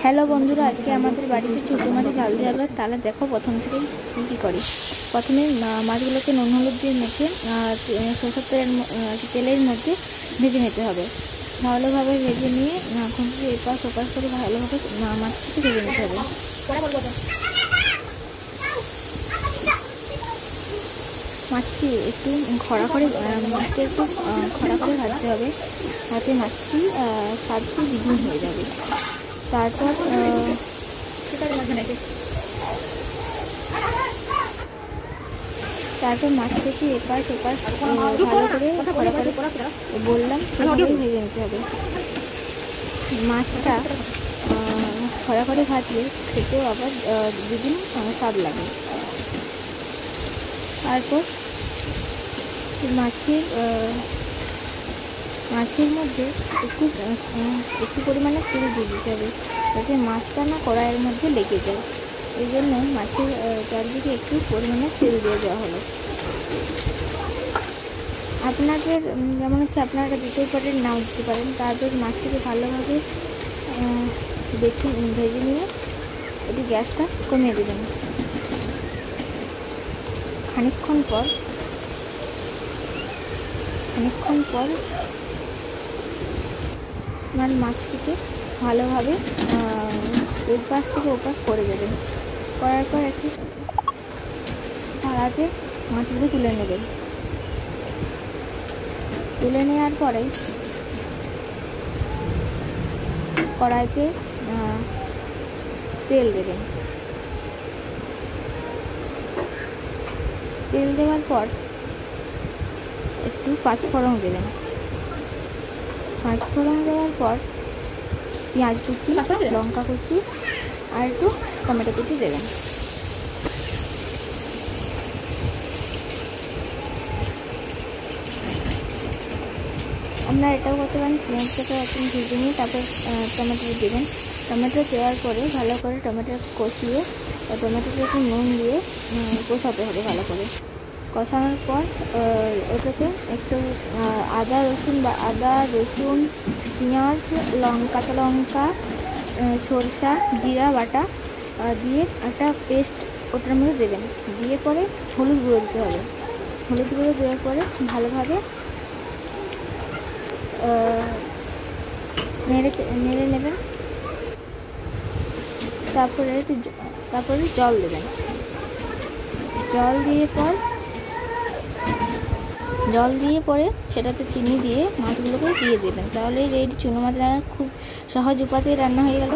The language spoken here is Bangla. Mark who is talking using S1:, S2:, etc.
S1: হ্যালো বন্ধুরা, আজকে আমাদের বাড়িতে ছোটো মাছে ঝাল দেওয়া হবে। তাহলে দেখো প্রথম থেকেই কী করি। প্রথমে মাছগুলোকে নুন হলুদ দিয়ে মেখে সরষের তেলের মধ্যে ভেজে নিতে হবে। ভালোভাবে ভেজে নিয়ে খুঁজে এপাশ ওপাশ করে ভালোভাবে মাছটাকে ভেজে নিতে হবে। মাছটি একটু খড়া করে ভাজতে হবে, তাতে মাছটি স্বাদটি দ্বিগুণ হয়ে যাবে। তারপর মাছটাকে এপাশ ওপাশ ভালো করে বললাম সেভাবেই ভেজে নিতে হবে। মাছটা খড়া করে ভাজলে খেতেও আবার দুদিন স্বাদ লাগে। তারপর মাছের মধ্যে একটু পরিমাণে তেল দিয়ে দিতে হবে, যাতে মাছটা না কড়াইয়ের মধ্যে লেগে যায়। এই জন্য মাছের চারদিকে একটু পরিমাণে তেল দিয়ে দেওয়া হলো। আপনাদের যেমন হচ্ছে আপনারা দিতেও পারেন, নাও দিতে পারেন। তারপর মাছটাকে ভালোভাবে ভেজে নিয়ে এটি গ্যাসটা কমিয়ে দেবেন। খানিকক্ষণ পর মাছটিকে ভালোভাবে এপাশ থেকে ওপাশ করে দেবেন। করার পর একটি থালাতে মাছগুলো তুলে নেবেন। তুলে নেওয়ার পরে কড়াইতে তেল দেবেন। তেল দেওয়ার পর একটু পাঁচফোড়ন দেবেন। পাঁচফোড়ন দেওয়ার পর পেঁয়াজ কুচি, লঙ্কা কুচি আর একটু টমেটো কুচি দেবেন। আপনারা এটাও করতে পারেন, পেঁয়াজটাকে একদম ভেজে নিয়ে তারপর টমেটো দেবেন। টমেটো দেওয়ার পরে ভালো করে টমেটো কষিয়ে টমেটোতে একটু নুন দিয়ে কষাতে হবে। ভালো করে কষানোর পর ওটাতে একটু আদা রসুন পেঁয়াজ কাঁচা লঙ্কা সরষা জিরা বাটা দিয়ে একটা পেস্ট ওটার মধ্যে দেবেন। দিয়ে পরে হলুদ গুঁড়ো দিতে হবে। হলুদ গুঁড়ো দেওয়ার পরে ভালোভাবে নেড়ে নেবেন। তারপরে জল দেবেন। জল দিয়ে পরে সেটাতে চিনি দিয়ে মাছগুলোকে দিয়ে দেবেন। তাহলে রেডি চুনো মাছ রান্না খুব সহজ উপায়ে রান্না হয়ে গেল।